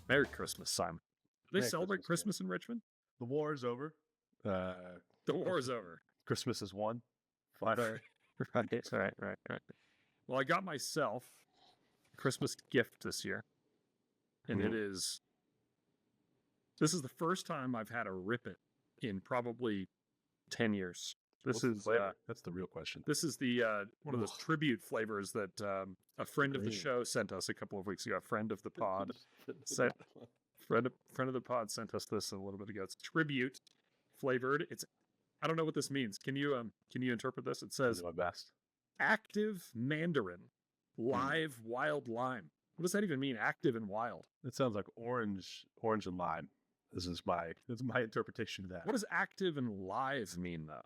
Merry Christmas, Simon. Do they Merry celebrate Christmas, Christmas in Richmond? The war is over. The war is over. Christmas is won. Finally. Right. Well, I got myself a Christmas gift this year, and this is the first time I've had a Rip It in probably 10 years. What's the flavor? That's the real question. This is the one of those tribute flavors that a friend of the show sent us a couple of weeks ago. A friend of the pod sent friend of the pod sent us this a little bit ago. It's tribute flavored. I don't know what this means. Can you interpret this? It says my best. Active Mandarin, live wild lime. What does that even mean? Active and wild. It sounds like orange and lime. This is my interpretation of that. What does active and live mean though?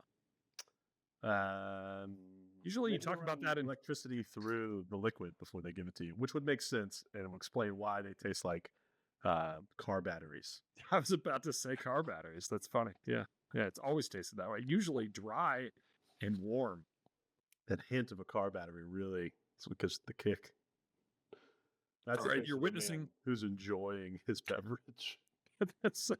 Usually you talk about that in electricity through the liquid before they give it to you, which would make sense and will explain why they taste like car batteries. I was about to say car batteries. That's funny. Yeah, it's always tasted that way. Usually dry and warm. That hint of a car battery really is because the kick. That's all right. You're witnessing who's enjoying his beverage. that's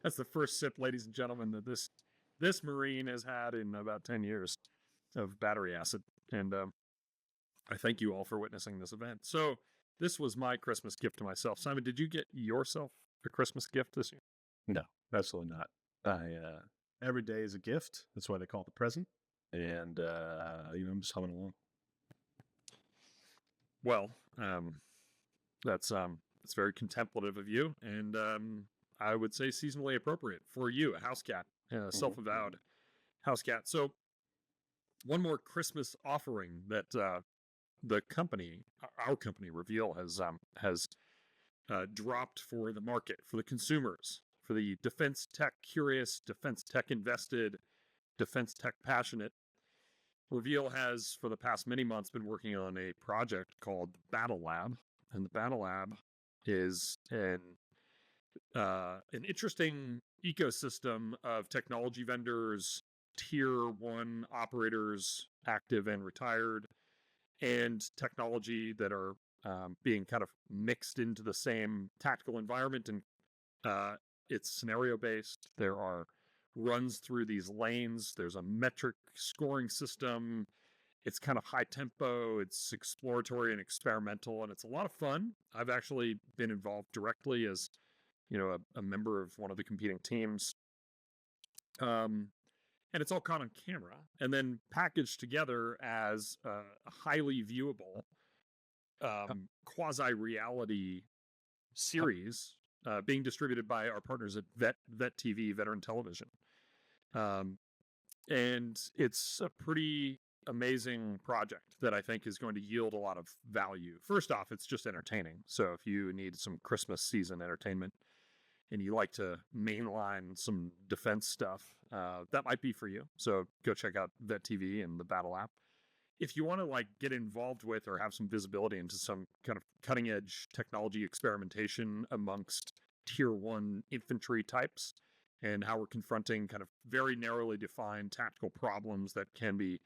the first sip, ladies and gentlemen, that this Marine has had in about 10 years of battery acid. And I thank you all for witnessing this event. So this was my Christmas gift to myself. Simon, did you get yourself a Christmas gift this year? No, absolutely not. Every day is a gift. That's why they call it the present. And, I'm just humming along. Well, that's very contemplative of you. And I would say seasonally appropriate for you, a house cat. Self-avowed house cat. So one more Christmas offering that our company Reveal has dropped for the market, for the consumers, for the defense tech curious, defense tech invested, defense tech passionate. Reveal has for the past many months been working on a project called Battle Lab, and the Battle Lab is an interesting ecosystem of technology vendors, tier 1 operators, active and retired, and technology that are being kind of mixed into the same tactical environment. And it's scenario based. There are runs through these lanes. There's a metric scoring system. It's kind of high tempo. It's exploratory and experimental, and it's a lot of fun. I've actually been involved directly as a member of one of the competing teams. And it's all caught on camera and then packaged together as a highly viewable quasi-reality series being distributed by our partners at Vet TV, Veteran Television. And it's a pretty amazing project that I think is going to yield a lot of value. First off, it's just entertaining. So if you need some Christmas season entertainment and you like to mainline some defense stuff, that might be for you. So go check out Vet TV and the Battle app. If you want to get involved with or have some visibility into some kind of cutting edge technology experimentation amongst tier 1 infantry types and how we're confronting kind of very narrowly defined tactical problems that can be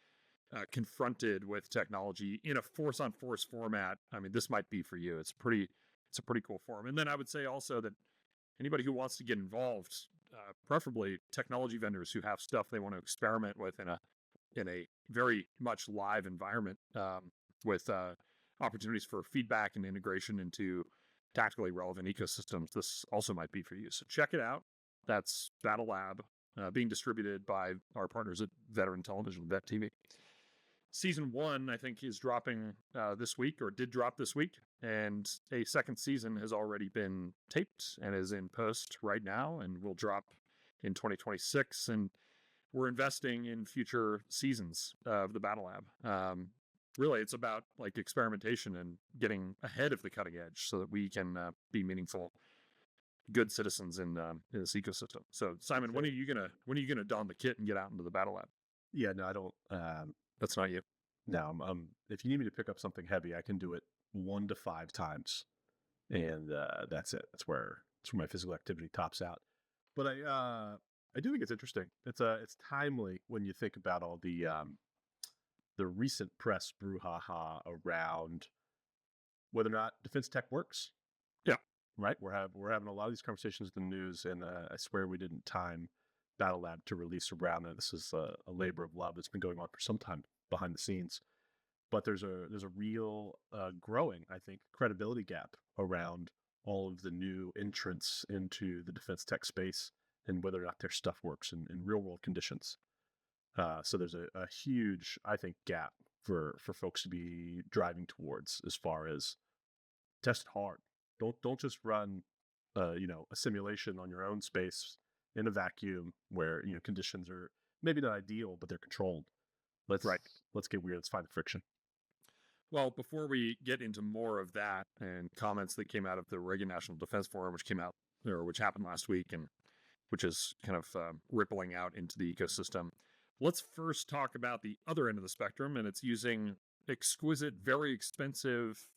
confronted with technology in a force on force format, I mean, this might be for you. It's a pretty cool forum. And then I would say also that anybody who wants to get involved, preferably technology vendors who have stuff they want to experiment with in a very much live environment, with opportunities for feedback and integration into tactically relevant ecosystems, this also might be for you. So check it out. That's Battle Lab, being distributed by our partners at Veteran Television, Vet TV. Season 1, I think, is dropping this week, or did drop this week, and a second season has already been taped and is in post right now and will drop in 2026. And we're investing in future seasons of the Battle Lab. Really, it's about experimentation and getting ahead of the cutting edge so that we can be meaningful, good citizens in this ecosystem. So, Simon, when are you gonna don the kit and get out into the Battle Lab? Yeah, no, I don't. That's not you. No, if you need me to pick up something heavy, I can do it 1 to 5 times, and that's it. That's where my physical activity tops out. But I do think it's interesting. It's timely when you think about all the recent press brouhaha around whether or not defense tech works. right? We're having a lot of these conversations in the news, and I swear we didn't time Battle Lab to release around that. This is a labor of love that's been going on for some time behind the scenes. But there's a real growing, I think, credibility gap around all of the new entrants into the defense tech space and whether or not their stuff works in real world conditions. So there's a huge, I think, gap for folks to be driving towards as far as test hard. Don't just run, a simulation on your own space in a vacuum where conditions are maybe not ideal, but they're controlled. Let's Right. let's get weird. Let's find the friction. Well, before we get into more of that and comments that came out of the Reagan National Defense Forum, which happened last week, and which is kind of rippling out into the ecosystem, let's first talk about the other end of the spectrum, and it's using exquisite, very expensive,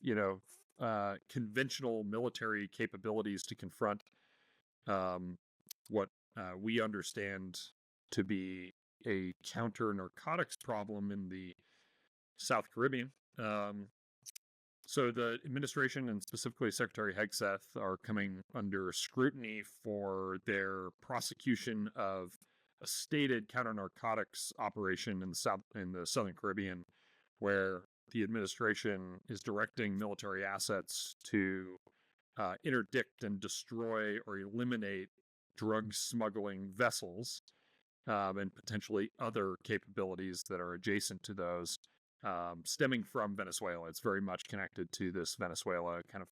conventional military capabilities to confront what we understand to be a counter narcotics problem in the South Caribbean. So the administration, and specifically Secretary Hegseth, are coming under scrutiny for their prosecution of a stated counter-narcotics operation in the Southern Caribbean, where the administration is directing military assets to interdict and destroy or eliminate drug smuggling vessels, and potentially other capabilities that are adjacent to those, stemming from Venezuela. It's very much connected to this Venezuela kind of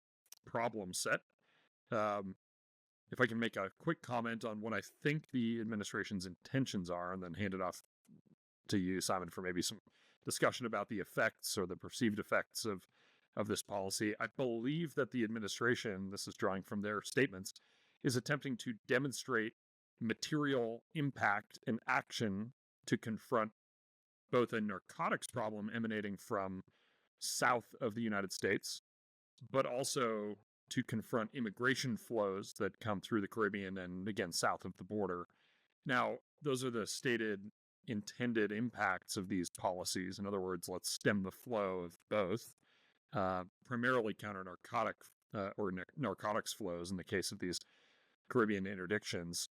problem set. If I can make a quick comment on what I think the administration's intentions are, and then hand it off to you, Simon, for maybe some discussion about the effects or the perceived effects of this policy. I believe that the administration, this is drawing from their statements, is attempting to demonstrate material impact and action to confront both a narcotics problem emanating from south of the United States, but also to confront immigration flows that come through the Caribbean and, again, south of the border. Now, those are the stated intended impacts of these policies. In other words, let's stem the flow of both, primarily counter-narcotic or narcotics flows in the case of these Caribbean interdictions.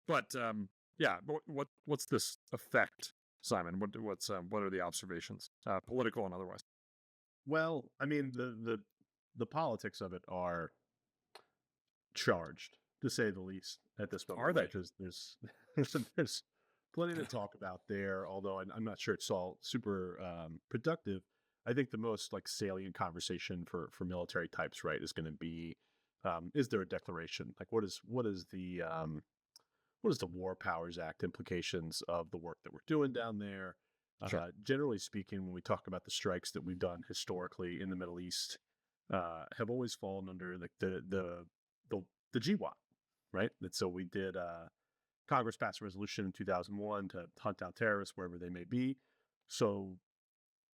What's this effect, Simon? What are the observations, political and otherwise? Well, I mean, the politics of it are charged, to say the least, at this moment. Are they? Because there's plenty to talk about there. Although I'm not sure it's all super productive. I think the most salient conversation for military types, right, is going to be, is there a declaration? Like, what is the War Powers Act implications of the work that we're doing down there? Sure. Generally speaking, when we talk about the strikes that we've done historically in the Middle East, have always fallen under the GWAT, right? And so we did. Congress passed a resolution in 2001 to hunt down terrorists wherever they may be. So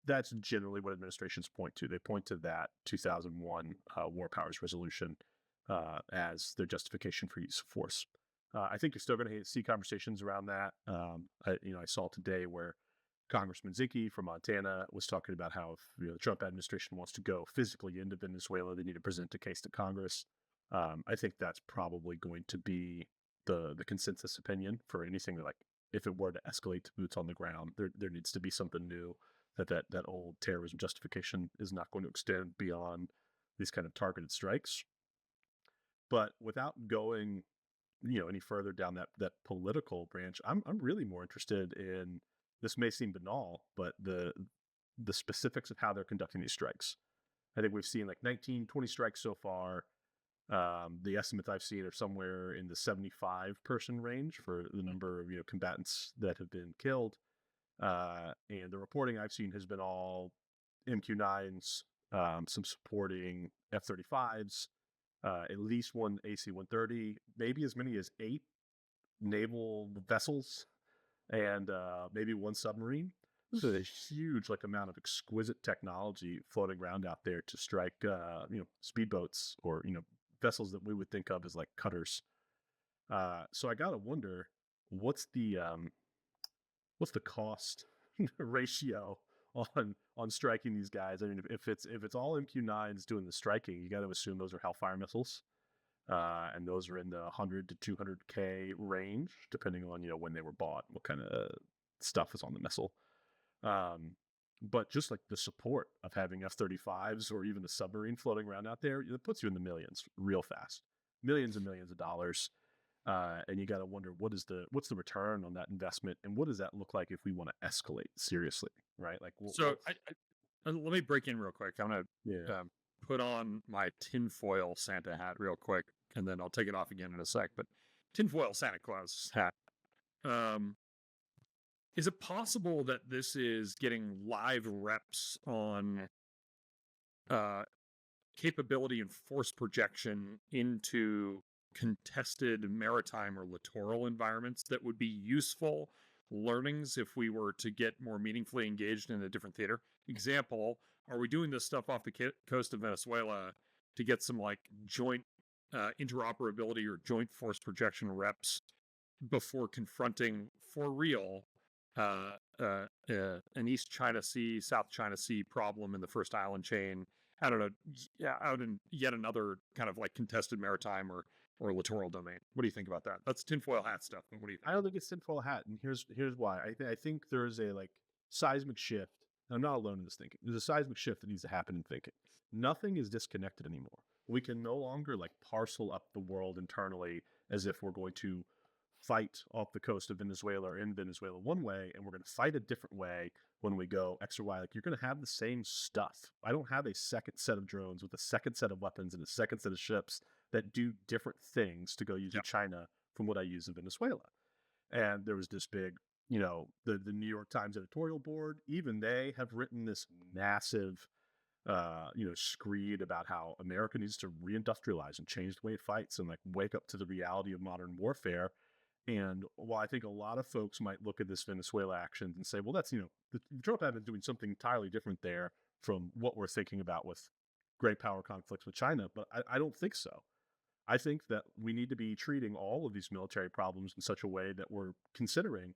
that's generally what administrations point to. They point to that 2001 War Powers Resolution as their justification for use of force. I think you're still going to see conversations around that. I saw today where Congressman Zinke from Montana was talking about how if the Trump administration wants to go physically into Venezuela, they need to present a case to Congress. I think that's probably going to be the consensus opinion for anything that, if it were to escalate to boots on the ground, there needs to be something new, that old terrorism justification is not going to extend beyond these kind of targeted strikes. But without going any further down that political branch, I'm really more interested in, this may seem banal, but the specifics of how they're conducting these strikes. I think we've seen 19, 20 strikes so far. The estimates I've seen are somewhere in the 75 person range for the number of combatants that have been killed. And the reporting I've seen has been all MQ-9s, some supporting F-35s, at least one AC-130, maybe as many as 8 naval vessels, and maybe one submarine. This is a huge amount of exquisite technology floating around out there to strike speedboats or vessels that we would think of as cutters. So I gotta wonder, what's the cost ratio on striking these guys. I mean, if it's all MQ-9s doing the striking, you got to assume those are Hellfire missiles, and those are in the 100 to 200K range, depending on when they were bought, what kind of stuff is on the missile. But just like the support of having F-35s or even a submarine floating around out there, it puts you in the millions real fast, millions and millions of dollars. And you got to wonder what's the return on that investment, and what does that look like if we want to escalate seriously, right? Like, So let me break in real quick. I'm gonna yeah, put on my tinfoil Santa hat real quick, and then I'll take it off again in a sec. But tinfoil Santa Claus hat. Is it possible that this is getting live reps on capability and force projection into contested maritime or littoral environments that would be useful learnings if we were to get more meaningfully engaged in a different theater? Example, are we doing this stuff off the coast of Venezuela to get some like joint interoperability or joint force projection reps before confronting for real an East China Sea, South China Sea problem in the first island chain? I don't know, out in yet another kind of like contested maritime or littoral domain. What do you think about that? That's tinfoil hat stuff. What do you think? I don't think it's tinfoil hat, and here's why. I think there's a like seismic shift. I'm not alone in this thinking. There's a seismic shift that needs to happen in thinking. Nothing is disconnected anymore. We can no longer like parcel up the world internally as if we're going to fight off the coast of Venezuela or in Venezuela one way, and we're going to fight a different way when we go X or Y. Like, you're going to have the same stuff. I don't have a second set of drones with a second set of weapons and a second set of ships that do different things to go use in China from what I use in Venezuela. And there was this big, the New York Times editorial board, even they have written this massive screed about how America needs to reindustrialize and change the way it fights and like wake up to the reality of modern warfare. And while I think a lot of folks might look at this Venezuela action and say, well, that's, the Trump admin doing something entirely different there from what we're thinking about with great power conflicts with China. But I don't think so. I think that we need to be treating all of these military problems in such a way that we're considering,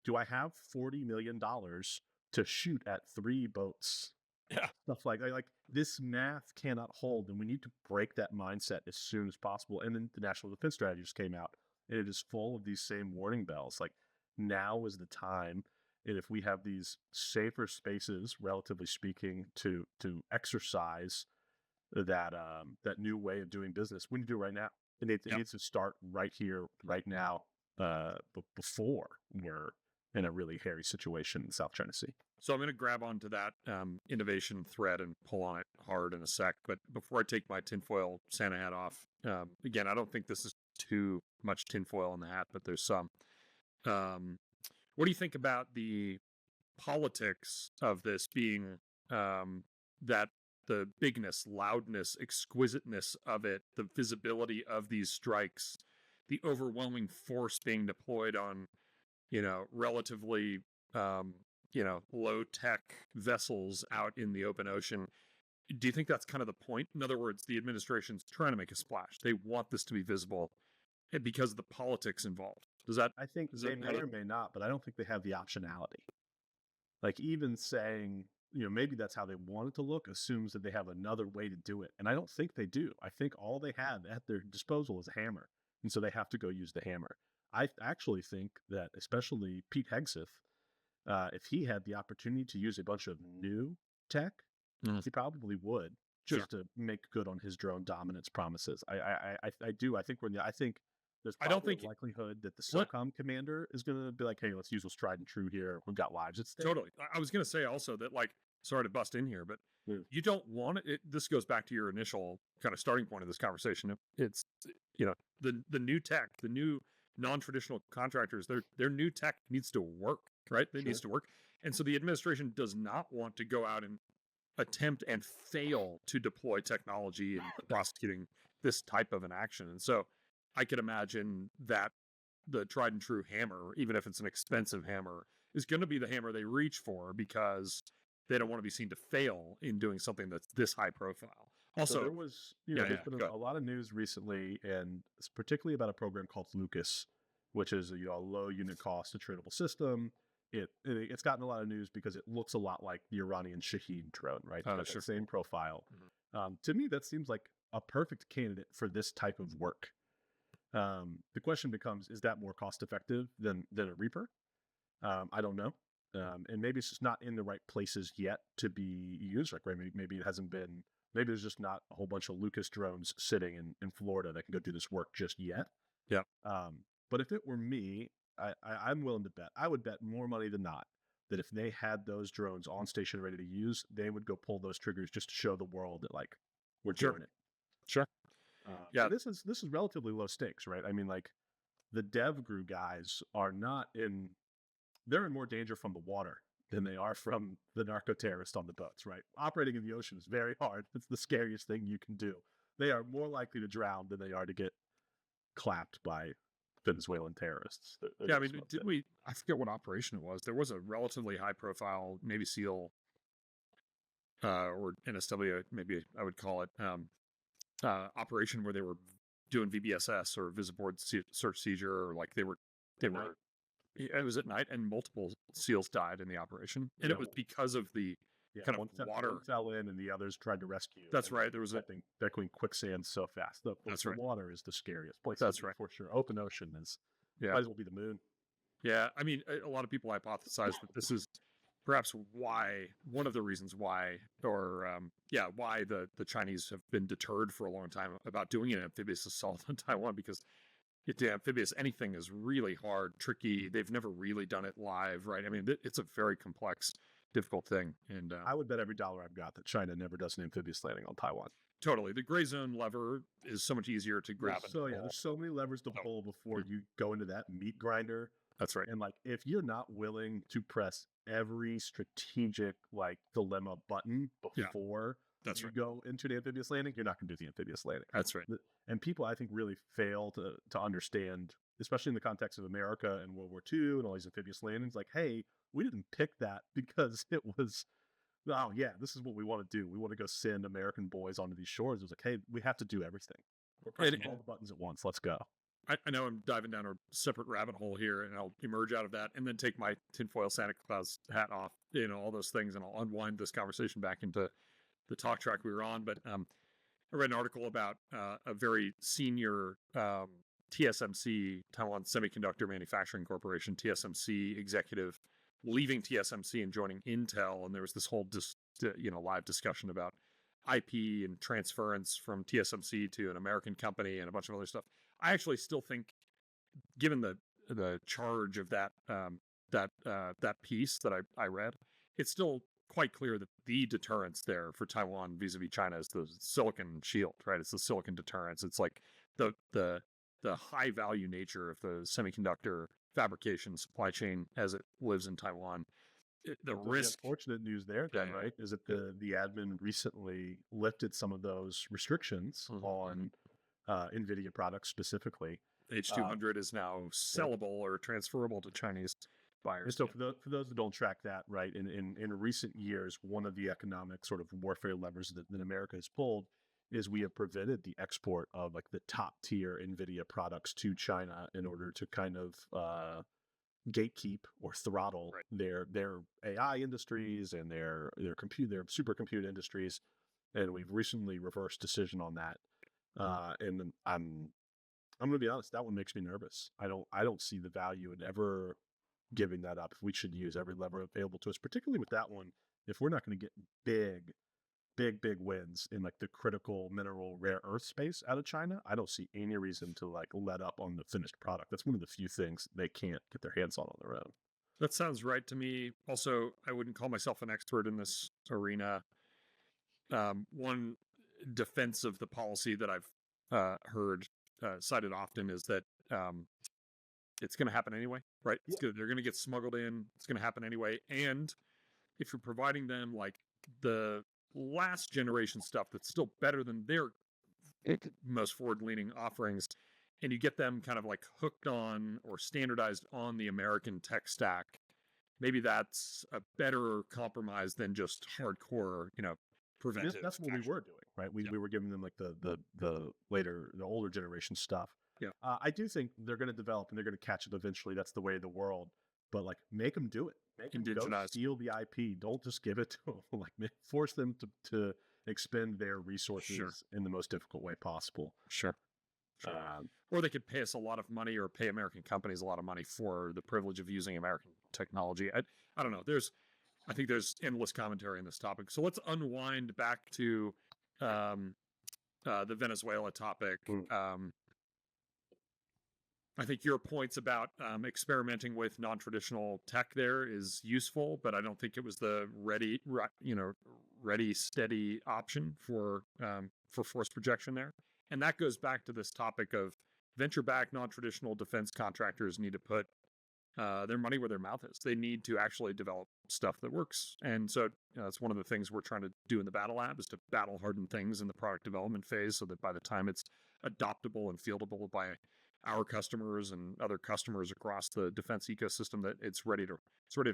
do I have $40 million to shoot at 3 boats? Yeah. Stuff like this math cannot hold, and we need to break that mindset as soon as possible. And then the National Defense Strategy just came out, and it is full of these same warning bells. Like, now is the time, and if we have these safer spaces, relatively speaking, to exercise that new way of doing business, we need to do it right now. It needs to start right here, right now, before we're in a really hairy situation in the South China Sea. So I'm going to grab onto that innovation thread and pull on it hard in a sec. But before I take my tinfoil Santa hat off, again, I don't think this is too much tinfoil in the hat, but there's some. What do you think about the politics of this being that the bigness, loudness, exquisiteness of it, the visibility of these strikes, the overwhelming force being deployed on, relatively low-tech vessels out in the open ocean? Do you think that's kind of the point? In other words, the administration's trying to make a splash. They want this to be visible because of the politics involved. I think they may or may not, but I don't think they have the optionality. Like, even saying, maybe that's how they want it to look, assumes that they have another way to do it. And I don't think they do. I think all they have at their disposal is a hammer. And so they have to go use the hammer. I actually think that, especially Pete Hegseth, if he had the opportunity to use a bunch of new tech, he probably would, just to make good on his drone dominance promises. I do. I think there's probably a likelihood that the SOCOM commander is going to be like, hey, let's use what's tried and true here. We've got lives at stake. Totally. I was going to say also that, like, sorry to bust in here, but you don't want it. This goes back to your initial kind of starting point of this conversation. It's, the new tech, the new non-traditional contractors, their new tech needs to work, right? It needs to work. And so the administration does not want to go out and attempt and fail to deploy technology in prosecuting this type of an action. And so I could imagine that the tried and true hammer, even if it's an expensive hammer, is going to be the hammer they reach for because they don't want to be seen to fail in doing something that's this high profile. Also, so there was, there's been a lot of news recently, and it's particularly about a program called Lucas, which is a low unit cost attritable system. it's gotten a lot of news because it looks a lot like the Iranian Shaheen drone, right? It's Oh, got sure. that same profile. Mhm. To me, that seems like a perfect candidate for this type of work. The question becomes: is that more cost effective than a Reaper? I don't know. And maybe it's just not in the right places yet to be used. Like, right, maybe it hasn't been. Maybe there's just not a whole bunch of Lucas drones sitting in Florida that can go do this work just yet. Yeah. But if it were me, I'm willing to bet. I would bet more money than not that if they had those drones on station ready to use, they would go pull those triggers just to show the world that, like, we're Sure. doing it. Sure. Yeah. And this is relatively low stakes, right? I mean, like, the DevGru guys are not in. They're in more danger from the water than they are from the narco terrorists on the boats, right? Operating in the ocean is very hard. It's the scariest thing you can do. They are more likely to drown than they are to get clapped by Venezuelan terrorists. Yeah, I mean, I forget what operation it was. There was a relatively high profile Navy SEAL or NSW, maybe I would call it, operation where they were doing VBSS or Visa Board Search Seizure, or like they were, it was at night, and multiple SEALs died in the operation. And it was because of the kind of water. One fell in and the others tried to rescue. That's right. There was that thing that going quicksand so fast. The water is the scariest place. That's right. For sure. Open ocean is might as well be the moon. Yeah. I mean, a lot of people hypothesize that this is perhaps one of the reasons why, or why the Chinese have been deterred for a long time about doing an amphibious assault on Taiwan, because amphibious anything is really hard, tricky. They've never really done it live, right? I mean, it's a very complex, difficult thing. And I would bet every dollar I've got that China never does an amphibious landing on Taiwan. Totally. The gray zone lever is so much easier to grab. There's so many levers to pull before you go into that meat grinder. That's right. And like, if you're not willing to press every strategic like dilemma button before you go into the amphibious landing, you're not going to do the amphibious landing. That's right. And people, I think, really fail to understand, especially in the context of America and World War II and all these amphibious landings, like, hey, we didn't pick that because it was, oh yeah, this is what we want to do. We want to go send American boys onto these shores. It was like, hey, we have to do everything. We're pressing all the buttons at once. Let's go. I know I'm diving down a separate rabbit hole here, and I'll emerge out of that and then take my tinfoil Santa Claus hat off, all those things, and I'll unwind this conversation back into the talk track we were on. But I read an article about a very senior TSMC, Taiwan Semiconductor Manufacturing Corporation, TSMC executive, leaving TSMC and joining Intel, and there was this whole live discussion about IP and transference from TSMC to an American company and a bunch of other stuff. I actually still think, given the charge of that piece that I read, it's still quite clear that the deterrence there for Taiwan vis-a-vis China is the silicon shield, right? It's the silicon deterrence. It's like the high value nature of the semiconductor fabrication supply chain as it lives in Taiwan. The risk. The unfortunate news there, then, right, is that the admin recently lifted some of those restrictions on NVIDIA products specifically. H200 is now sellable or transferable to Chinese buyers. And so for those that don't track that, right, in recent years, one of the economic sort of warfare levers that America has pulled is we have prevented the export of like the top tier NVIDIA products to China in order to kind of gatekeep or throttle their AI industries and their supercomputer industries. And we've recently reversed decision on that. And I'm going to be honest, that one makes me nervous. I don't see the value in ever giving that up. If we should use every lever available to us, particularly with that one, if we're not going to get big wins in like the critical mineral rare earth space out of China, I don't see any reason to like let up on the finished product. That's one of the few things they can't get their hands on their own. That sounds right to me. Also, I wouldn't call myself an expert in this arena. One defense of the policy that I've heard cited often is that it's going to happen anyway, right? They're going to get smuggled in. It's going to happen anyway. And if you're providing them like the last generation stuff that's still better than their most forward-leaning offerings, and you get them kind of like hooked on or standardized on the American tech stack, maybe that's a better compromise than just hardcore, preventive. That's what we were doing, right? We were giving them like the older generation stuff. Yeah. I do think they're going to develop and they're going to catch it eventually. That's the way of the world. but like make them do it. Make them go Indigenize. steal the IP. Don't just give it to them. Like force them to expend their resources Sure. in the most difficult way possible. Sure. Or they could pay us a lot of money, or pay American companies a lot of money for the privilege of using American technology. I don't know. I think there's endless commentary on this topic. So let's unwind back to the Venezuela topic. I think your points about experimenting with non-traditional tech there is useful, but I don't think it was the ready, steady option for force projection there. And that goes back to this topic of venture-backed non-traditional defense contractors need to put their money where their mouth is. They need to actually develop stuff that works. And so that's one of the things we're trying to do in the Battle Lab, is to battle harden things in the product development phase, so that by the time it's adoptable and fieldable by our customers and other customers across the defense ecosystem, that it's ready to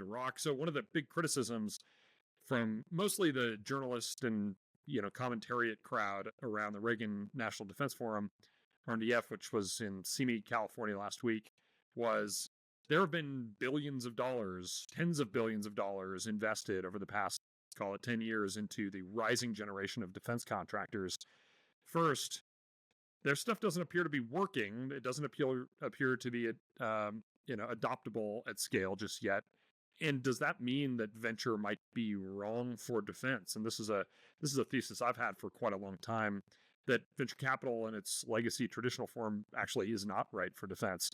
rock. So one of the big criticisms from mostly the journalist and commentariat crowd around the Reagan National Defense Forum, RNDF, which was in Simi, California last week, was there have been billions of dollars, tens of billions of dollars invested over the past, call it 10 years, into the rising generation of defense contractors. First, their stuff doesn't appear to be working. It doesn't appear to be adoptable at scale just yet. And does that mean that venture might be wrong for defense? And this is a thesis I've had for quite a long time, that venture capital in its legacy traditional form actually is not right for defense.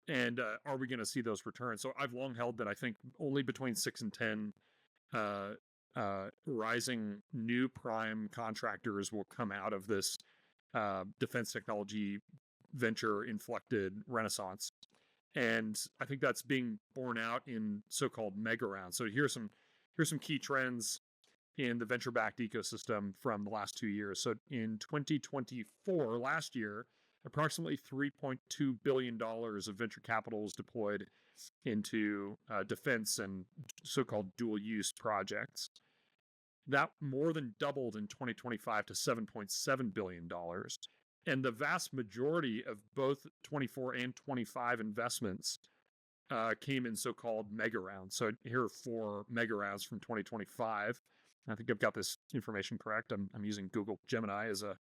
And are we going to see those returns? So I've long held that I think only between 6 and 10 rising new prime contractors will come out of this defense technology venture inflected renaissance. And I think that's being borne out in so-called mega rounds. So here's some key trends in the venture-backed ecosystem from the last 2 years. So in 2024, last year, approximately $3.2 billion of venture capital was deployed into defense and so-called dual-use projects. That more than doubled in 2025 to $7.7 billion. And the vast majority of both 24 and 25 investments came in so-called mega rounds. So here are 4 mega rounds from 2025. I think I've got this information correct. I'm using Google Gemini as a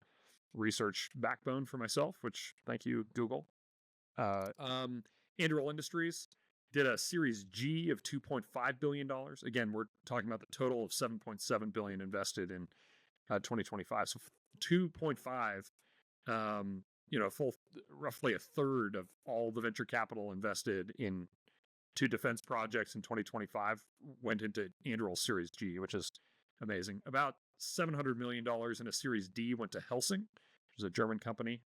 research backbone for myself, which thank you, Google. Anduril Industries did a Series G of $2.5 billion. Again, we're talking about the total of $7.7 billion invested in 2025. So 2.5, roughly a third of all the venture capital invested in 2 defense projects in 2025 went into Anduril Series G, which is amazing. About $700 million in a Series D went to Helsing, which is a German company.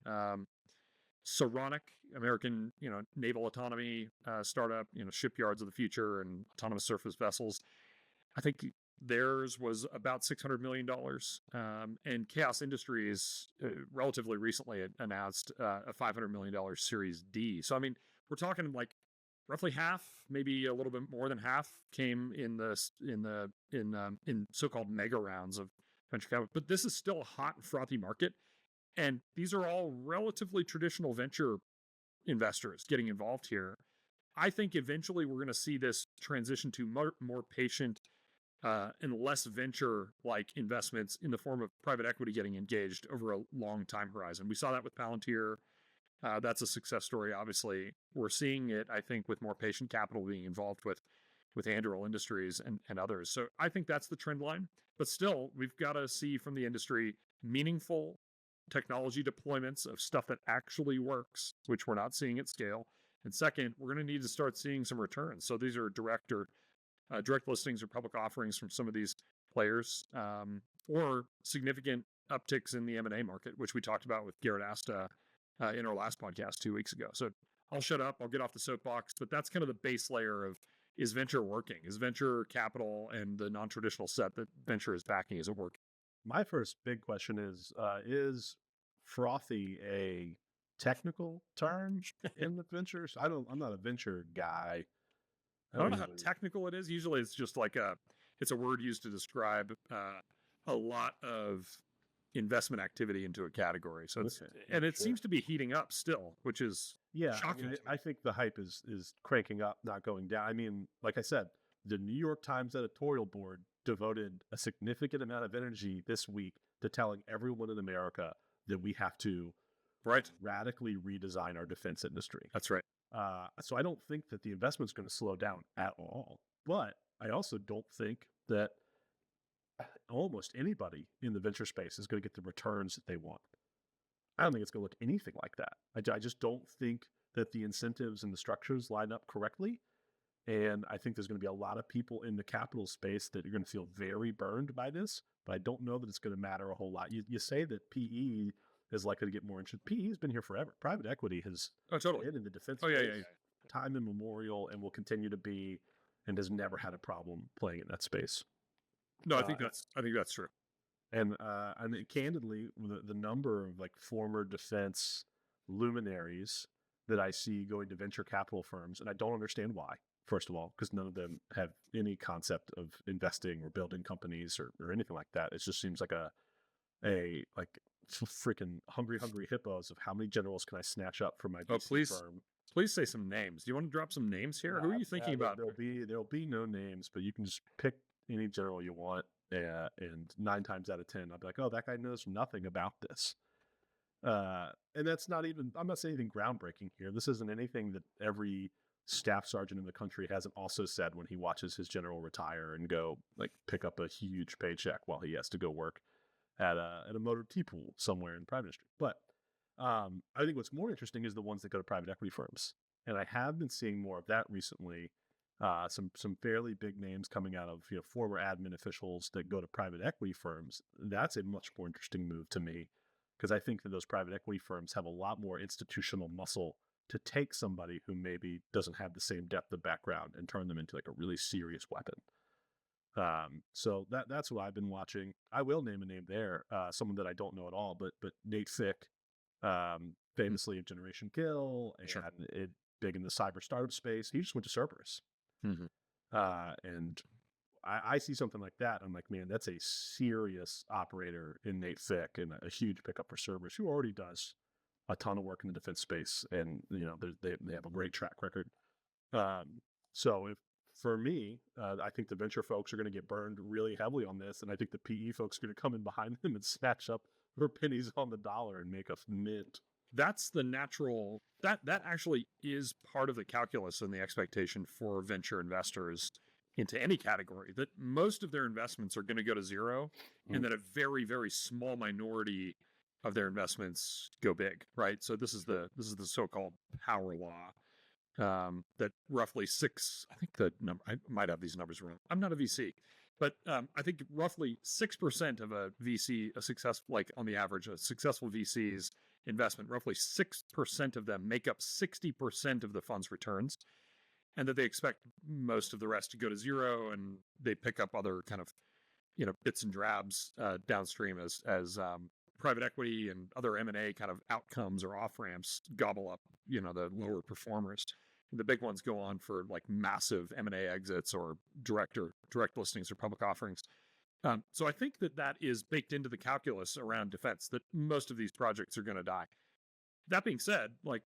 Saronic, American, naval autonomy startup, shipyards of the future and autonomous surface vessels. I think theirs was about $600 million. And Chaos Industries relatively recently announced a $500 million Series D. So, I mean, we're talking like roughly half, maybe a little bit more than half, came in so-called mega rounds of venture capital. But this is still a hot and frothy market. And these are all relatively traditional venture investors getting involved here. I think eventually we're going to see this transition to more patient and less venture-like investments in the form of private equity getting engaged over a long time horizon. We saw that with Palantir. That's a success story, obviously. We're seeing it, I think, with more patient capital being involved with Anduril Industries and others. So I think that's the trend line. But still, we've got to see from the industry meaningful technology deployments of stuff that actually works, which we're not seeing at scale. And second, we're going to need to start seeing some returns. So these are direct listings or public offerings from some of these players, or significant upticks in the M&A market, which we talked about with Garrett Asta in our last podcast 2 weeks ago. So I'll shut up. I'll get off the soapbox. But that's kind of the base layer of, is venture working? Is venture capital and the non-traditional set that venture is backing, is it working? My first big question is frothy a technical term in the ventures? I'm not a venture guy. I don't know how technical it is. Usually it's just like it's a word used to describe a lot of investment activity into a category. So it's Okay, and it sure. seems to be heating up still, which is Yeah, I shocking mean, to me. I think the hype is cranking up, not going down. I mean, like I said, the New York Times editorial board devoted a significant amount of energy this week to telling everyone in America that we have to Right. radically redesign our defense industry. That's right. So I don't think that the investment's going to slow down at all. But I also don't think that almost anybody in the venture space is going to get the returns that they want. I don't think it's going to look anything like that. I just don't think that the incentives and the structures line up correctly. And I think there's going to be a lot of people in the capital space that are going to feel very burned by this, but I don't know that it's going to matter a whole lot. You say that PE is likely to get more interest. PE has been here forever. Private equity has Totally. been in the defense Oh, yeah, space yeah, yeah. time immemorial and will continue to be and has never had a problem playing in that space. No, I think that's true. And I mean, candidly, the number of like former defense luminaries that I see going to venture capital firms, and I don't understand why. First of all, because none of them have any concept of investing or building companies or anything like that. It just seems like a like freaking hungry hippos of how many generals can I snatch up from my Oh, VC please, firm. please say some names. Do you want to drop some names here? Who are you thinking about? There'll be no names, but you can just pick any general you want. And 9 times out of 10, I'll be like, oh, that guy knows nothing about this. And that's not even, I'm not saying anything groundbreaking here. This isn't anything that every staff sergeant in the country hasn't also said when he watches his general retire and go like pick up a huge paycheck while he has to go work at a motor T pool somewhere in the private industry. But I think what's more interesting is the ones that go to private equity firms. And I have been seeing more of that recently. Some fairly big names coming out of former admin officials that go to private equity firms. That's a much more interesting move to me because I think that those private equity firms have a lot more institutional muscle to take somebody who maybe doesn't have the same depth of background and turn them into like a really serious weapon. So that's what I've been watching. I will name a name there, someone that I don't know at all, but Nate Fick, famously of Generation Kill and Sure. big in the cyber startup space. He just went to Cerberus. Mm-hmm. And I see something like that. I'm like, man, that's a serious operator in Nate Fick and a huge pickup for Cerberus, who already does a ton of work in the defense space. And, they have a great track record. So for me, I think the venture folks are going to get burned really heavily on this. And I think the PE folks are going to come in behind them and snatch up their pennies on the dollar and make a mint. That's the natural, that actually is part of the calculus and the expectation for venture investors into any category, that most of their investments are going to go to zero and that a very, very small minority of their investments go big, right? So this is the so-called power law. That roughly I think the number, I might have these numbers wrong. I'm not a VC, but I think roughly 6% of a VC, like on the average, a successful VC's investment, roughly 6% of them make up 60% of the fund's returns, and that they expect most of the rest to go to zero, and they pick up other kind of, bits and drabs downstream as private equity and other M&A kind of outcomes or off-ramps gobble up, the lower performers. The big ones go on for like massive M&A exits or direct listings or public offerings. So I think that is baked into the calculus around defense, that most of these projects are going to die. That being said, like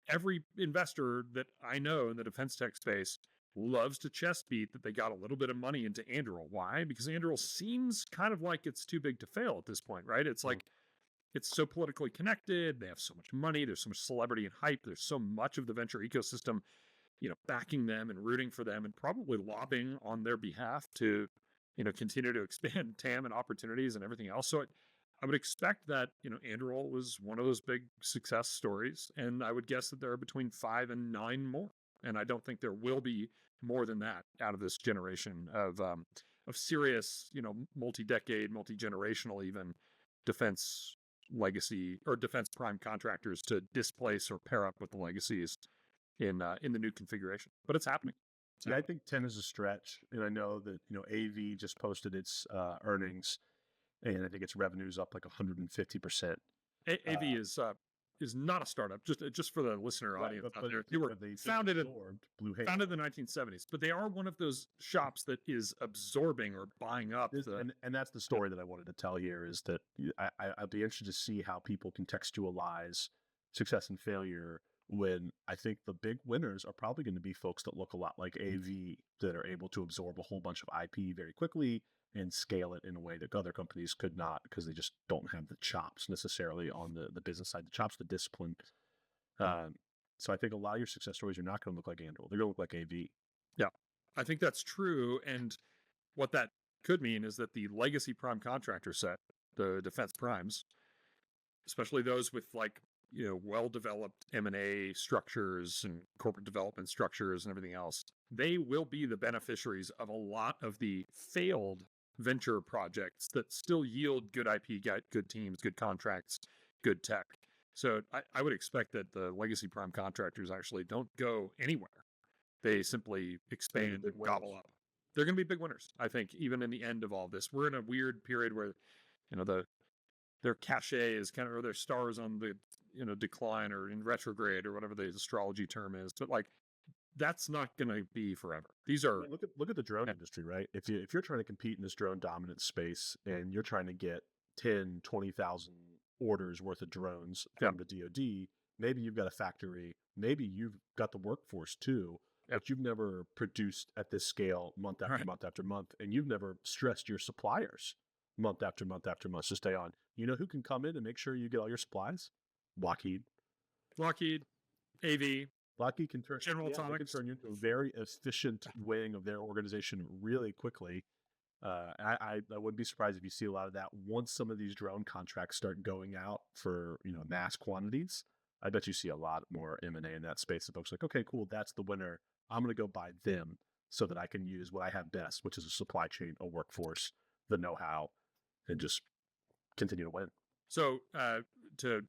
every investor that I know in the defense tech space loves to chest beat that they got a little bit of money into Anduril. Why? Because Anduril seems kind of like it's too big to fail at this point, right? It's like, it's so politically connected. They have so much money. There's so much celebrity and hype. There's so much of the venture ecosystem, backing them and rooting for them and probably lobbying on their behalf to, continue to expand TAM and opportunities and everything else. So I would expect that, Anduril was one of those big success stories. And I would guess that there are between 5 and 9 more. And I don't think there will be more than that out of this generation of serious, multi-decade, multi-generational even defense legacy or defense prime contractors to displace or pair up with the legacies in the new configuration. But it's happening. Yeah, I think 10 is a stretch, and I know that AV just posted its earnings, and I think its revenues up like 150%. AV is not a startup. Just for the listener audience out there, they were they just founded in absorbed Blue Hand. founded in the 1970s, but they are one of those shops that is absorbing or buying up And that's the story that I wanted to tell here, is that I'd be interested to see how people contextualize success and failure, when I think the big winners are probably going to be folks that look a lot like AV, that are able to absorb a whole bunch of IP very quickly and scale it in a way that other companies could not, because they just don't have the chops necessarily on the business side, the chops, the discipline. So I think a lot of your success stories are not going to look like Andrew. They're going to look like AV. Yeah, I think that's true. And what that could mean is that the legacy prime contractor set, the defense primes, especially those with well-developed M&A structures and corporate development structures and everything else, they will be the beneficiaries of a lot of the failed venture projects that still yield good IP, good teams, good contracts, good tech. So I would expect that the legacy prime contractors actually don't go anywhere. They simply expand and gobble up. They're going to be big winners, I think, even in the end of all this. We're in a weird period where, their cachet is kind of, or their stars on the, decline or in retrograde or whatever the astrology term is. But that's not going to be forever. These are look at the drone industry, right? If you're trying to compete in this drone dominant space and you're trying to get 10, 20,000 orders worth of drones from the DoD, maybe you've got a factory, maybe you've got the workforce too, but you've never produced at this scale month after month after month, and you've never stressed your suppliers month after month after month to stay on. You know who can come in and make sure you get all your supplies? Lockheed, AV. Lockheed can turn General Atomics can turn you into a very efficient wing of their organization really quickly. I wouldn't be surprised if you see a lot of that once some of these drone contracts start going out for mass quantities. I bet you see a lot more M&A in that space. The folks are like, okay, cool, that's the winner. I'm going to go buy them so that I can use what I have best, which is a supply chain, a workforce, the know-how, and just continue to win. So to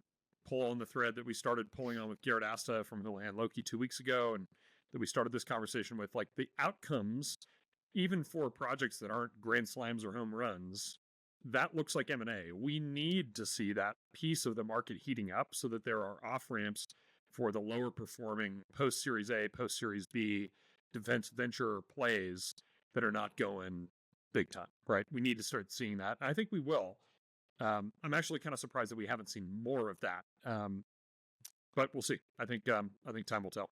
pull on the thread that we started pulling on with Garrett Asta from Houlihan Lokey 2 weeks ago, and that we started this conversation with, the outcomes, even for projects that aren't grand slams or home runs, that looks like M&A. We need to see that piece of the market heating up so that there are off-ramps for the lower performing post-Series A, post-Series B defense venture plays that are not going big time, right? We need to start seeing that. And I think we will. I'm actually kind of surprised that we haven't seen more of that. But we'll see. I think time will tell.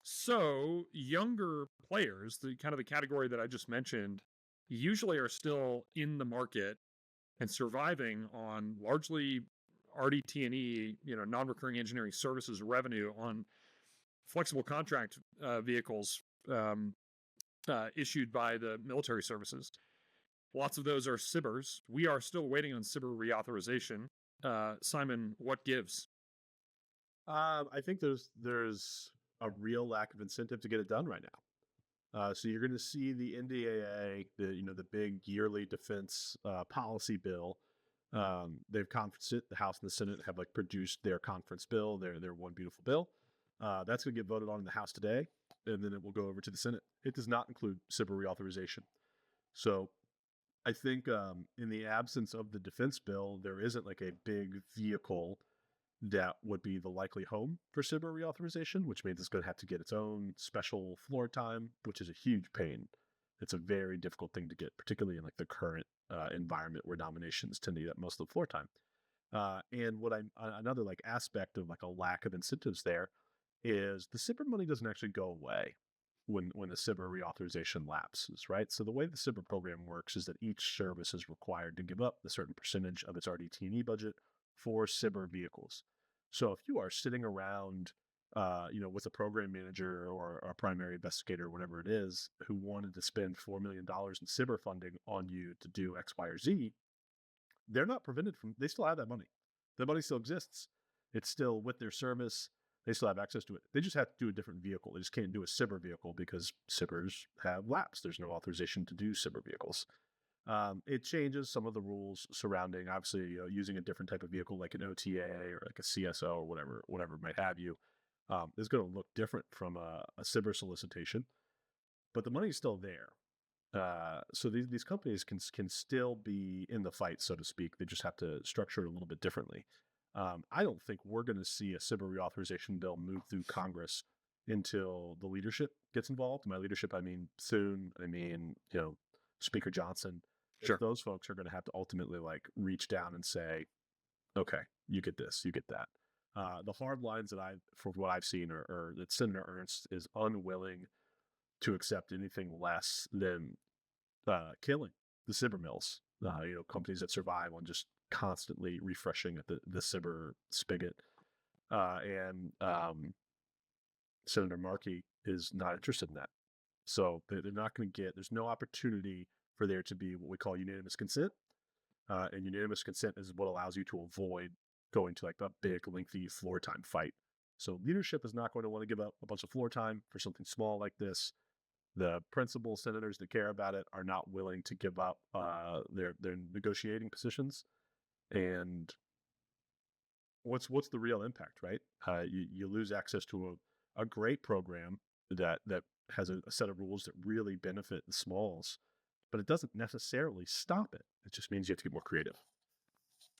So younger players, the kind of the category that I just mentioned, usually are still in the market and surviving on largely RDT&E, non-recurring engineering services revenue on flexible contract vehicles issued by the military services. Lots of those are SBIRs. We are still waiting on SBIR reauthorization. Simon, what gives? I think there's a real lack of incentive to get it done right now. So you're going to see the NDAA, the big yearly defense policy bill. They've conferenced it. The House and the Senate have produced their conference bill, their one beautiful bill. That's going to get voted on in the House today, and then it will go over to the Senate. It does not include SBIR reauthorization. So I think in the absence of the defense bill, there isn't a big vehicle that would be the likely home for SBIR reauthorization, which means it's going to have to get its own special floor time, which is a huge pain. It's a very difficult thing to get, particularly in the current environment where nominations tend to eat up most of the floor time. And what another aspect of a lack of incentives there is the SBIR money doesn't actually go away when the SBIR reauthorization lapses, right? So the way the SBIR program works is that each service is required to give up a certain percentage of its RDT&E budget for SBIR vehicles. So if you are sitting around, with a program manager or a primary investigator, or whatever it is, who wanted to spend $4 million in SBIR funding on you to do X, Y, or Z, they're not prevented from, they still have that money. The money still exists. It's still with their service. They still have access to it. They just have to do a different vehicle. They just can't do a SBIR vehicle because SBIRs have lapsed. There's no authorization to do SBIR vehicles. It changes some of the rules surrounding, obviously, using a different type of vehicle like an OTA or a CSO or whatever might have you, is going to look different from a SBIR solicitation, but the money's still there. So these companies can still be in the fight, so to speak. They just have to structure it a little bit differently. I don't think we're going to see a SBIR reauthorization bill move through Congress until the leadership gets involved. By leadership, I mean soon. I mean, Speaker Johnson. Sure. Those folks are going to have to ultimately like reach down and say, okay, you get this, you get that. The hard lines from what I've seen, are that Senator Ernst is unwilling to accept anything less than killing the SBIR mills. Companies that survive on just constantly refreshing at the SBIR spigot. And Senator Markey is not interested in that. So they're not going to get. There's no opportunity for there to be what we call unanimous consent. And unanimous consent is what allows you to avoid going to like a big, lengthy floor time fight. So leadership is not going to want to give up a bunch of floor time for something small like this. The principal senators that care about it are not willing to give up their negotiating positions. And what's the real impact, right? You lose access to a great program that has a set of rules that really benefit the smalls, but it doesn't necessarily stop it. It just means you have to get more creative.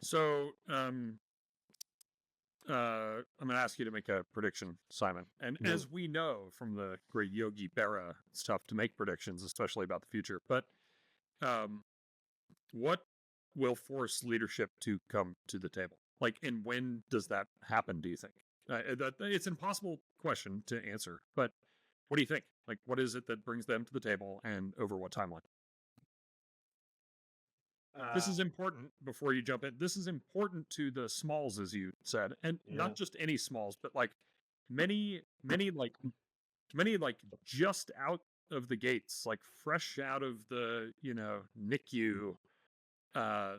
So I'm going to ask you to make a prediction, Simon. And as we know from the great Yogi Berra, it's tough to make predictions, especially about the future. But what will force leadership to come to the table? Like, and when does that happen, do you think? It's an impossible question to answer, but what do you think? Like, what is it that brings them to the table, and over what timeline? This is important before you jump in. This is important to the smalls, as you said, and not just any smalls, but like many like just out of the gates, like fresh out of the NICU,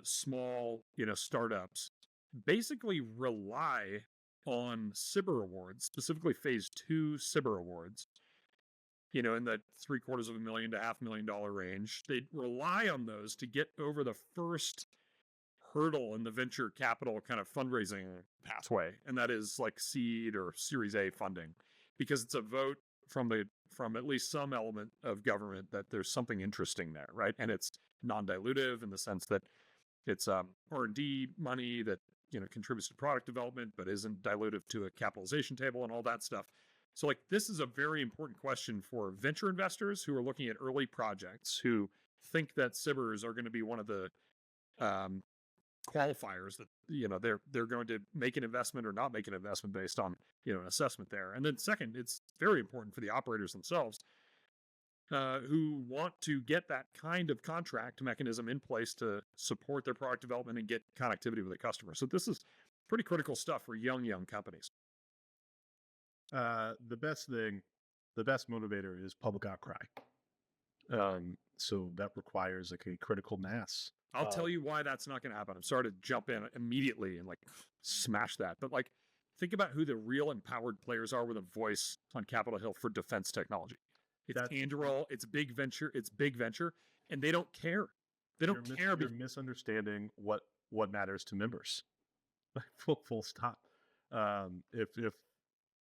small startups, basically rely on SBIR awards, specifically Phase 2 SBIR awards. In the $750,000 to $500,000 range. They rely on those to get over the first hurdle in the venture capital kind of fundraising pathway, and that is like seed or Series A funding, because it's a vote from at least some element of government that there's something interesting there, right? And it's non-dilutive in the sense that it's R&D money that contributes to product development, but isn't dilutive to a capitalization table and all that stuff. So like this is a very important question for venture investors who are looking at early projects, who think that SBIRs are going to be one of the qualifiers that they're going to make an investment or not make an investment based on an assessment there. And then second, it's very important for the operators themselves who want to get that kind of contract mechanism in place to support their product development and get connectivity with the customer. So this is pretty critical stuff for young companies. The best motivator is public outcry. So that requires like a critical mass. I'll tell you why that's not going to happen. I'm sorry to jump in immediately and like smash that, but like think about who the real empowered players are with a voice on Capitol Hill for defense technology. It's Anduril, it's big venture, and they don't care. They don't care. You're misunderstanding what matters to members. Full stop.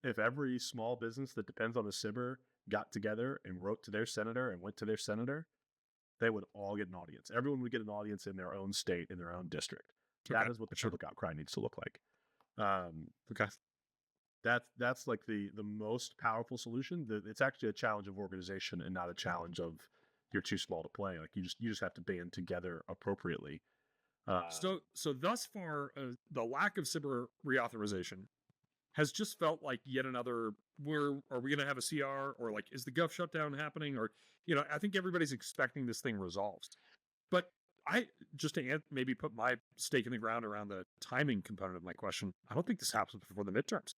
If every small business that depends on a SBIR got together and wrote to their senator and went to their senator, they would all get an audience. Everyone would get an audience in their own state, in their own district. Okay. That is what the public outcry needs to look like. Okay. That's like the most powerful solution. It's actually a challenge of organization and not a challenge of you're too small to play. Like you just have to band together appropriately. So thus far, the lack of SBIR reauthorization has just felt like yet another, are we going to have a CR, or like, is the gov shutdown happening? Or, I think everybody's expecting this thing resolved. But just to maybe put my stake in the ground around the timing component of my question, I don't think this happens before the midterms.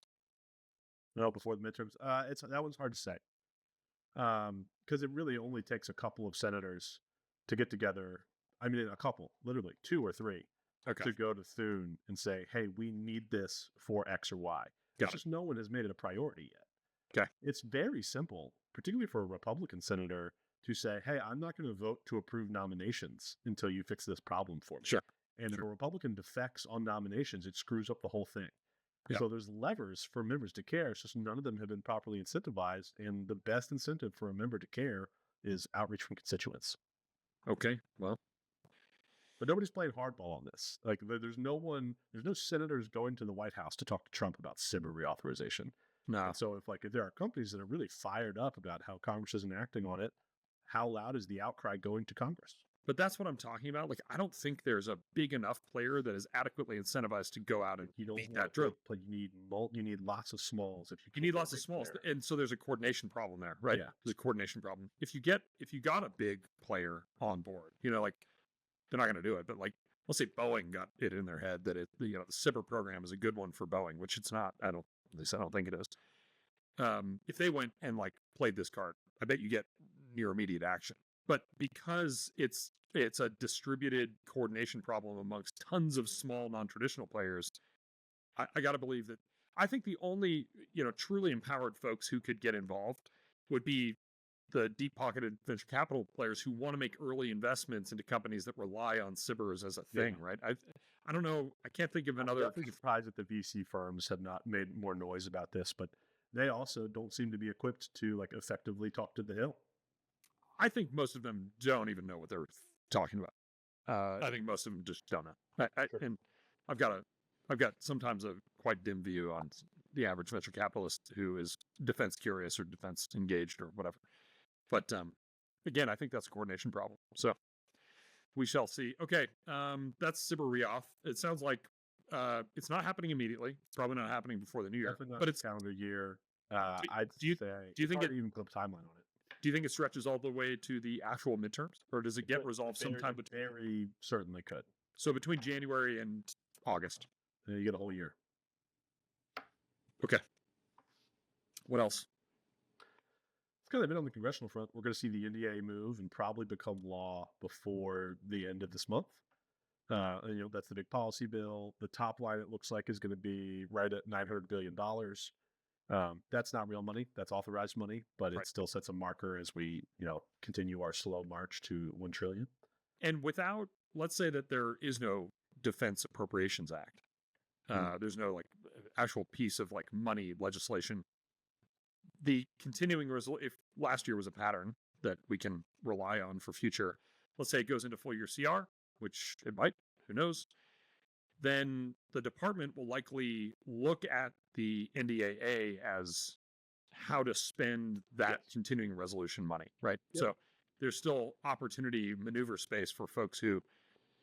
No, before the midterms. That one's hard to say. Because it really only takes a couple of senators to get together. I mean, a couple, literally 2 or 3, to go to Thune and say, hey, we need this for X or Y. It's just no one has made it a priority yet. Okay. It's very simple, particularly for a Republican senator, to say, hey, I'm not going to vote to approve nominations until you fix this problem for me. Sure. And if a Republican defects on nominations, it screws up the whole thing. Yeah. So there's levers for members to care. It's just none of them have been properly incentivized. And the best incentive for a member to care is outreach from constituents. Okay, well, But nobody's playing hardball on this. Like, there's no senators going to the White House to talk to Trump about SBIR reauthorization. no. And so if there are companies that are really fired up about how Congress isn't acting on it, how loud is the outcry going to Congress? But that's what I'm talking about. Like, I don't think there's a big enough player that is adequately incentivized to go out and beat that drum. But you need lots of smalls. You need lots of smalls, and so there's a coordination problem there, right? Yeah. There's a coordination problem. If you got a big player on board, like they're not going to do it, but like let's say Boeing got it in their head that the SBIR program is a good one for Boeing, which it's not. At least I don't think it is. If they went and like played this card, I bet you get near immediate action. But because it's a distributed coordination problem amongst tons of small non-traditional players, I got to believe that I think the only truly empowered folks who could get involved would be the deep-pocketed venture capital players who want to make early investments into companies that rely on SBIRs as a thing, right? I don't know. I can't think of another. I'm surprised that the VC firms have not made more noise about this, but they also don't seem to be equipped to like effectively talk to the Hill. I think most of them don't even know what they're talking about. I think most of them just don't know. Sure. And I've got sometimes a quite dim view on the average venture capitalist who is defense curious or defense engaged or whatever. But again, I think that's a coordination problem. So we shall see. Okay, that's SBIR Reauth. It sounds like it's not happening immediately. It's probably not happening before the new year. Definitely not but it's calendar year. Do you think it even put a timeline on it? Do you think it stretches all the way to the actual midterms, or does it get resolved sometime between? Very certainly could. So between January and August, You get a whole year. Okay. What else? It's kind of been on the congressional front. We're going to see the NDAA move and probably become law before the end of this month. That's the big policy bill. The top line, it looks like, is going to be right at $900 billion. That's not real money. That's authorized money, but it still sets a marker as we, continue our slow march to 1 trillion. And without, let's say that there is no Defense Appropriations Act. There's no like actual piece of like money legislation. The continuing if last year was a pattern that we can rely on for future, let's say it goes into full year CR, which it might, who knows, then the department will likely look at the NDAA as how to spend that continuing resolution money, right? Yep. So there's still opportunity, maneuver space for folks who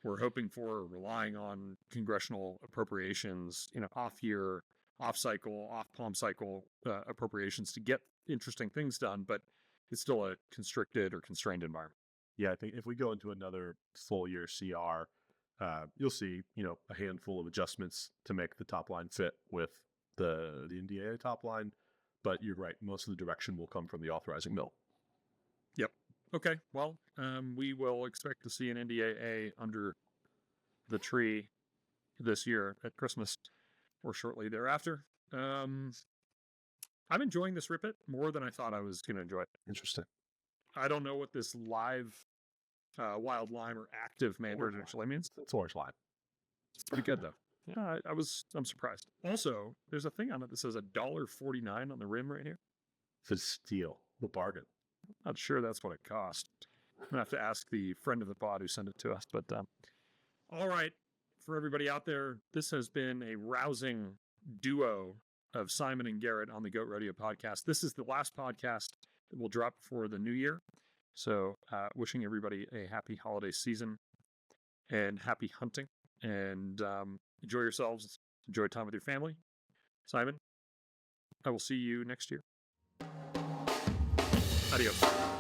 were hoping for or relying on congressional appropriations, off year, off cycle, off palm cycle appropriations to get interesting things done, but it's still a constricted or constrained environment. Yeah, I think if we go into another full year CR, you'll see, a handful of adjustments to make the top line fit with the NDAA top line. But you're right, most of the direction will come from the authorizing bill. Yep. Okay. Well, we will expect to see an NDAA under the tree this year at Christmas or shortly thereafter. I'm enjoying this Rip It more than I thought I was going to enjoy it. Interesting. I don't know what this live wild lime or active mandarin actually means. It's orange lime. It's pretty good though. Yeah, I'm surprised. Also, there's a thing on it that says $1.49 on the rim right here. It's a steal, the bargain. Not sure that's what it cost. I'm gonna have to ask the friend of the pod who sent it to us. But all right, for everybody out there, this has been a rousing duo of Simon and Garrett on the Goat Rodeo podcast. This is the last podcast that will drop before the new year. So wishing everybody a happy holiday season and happy hunting, and enjoy yourselves. Enjoy time with your family. Simon, I will see you next year. Adios.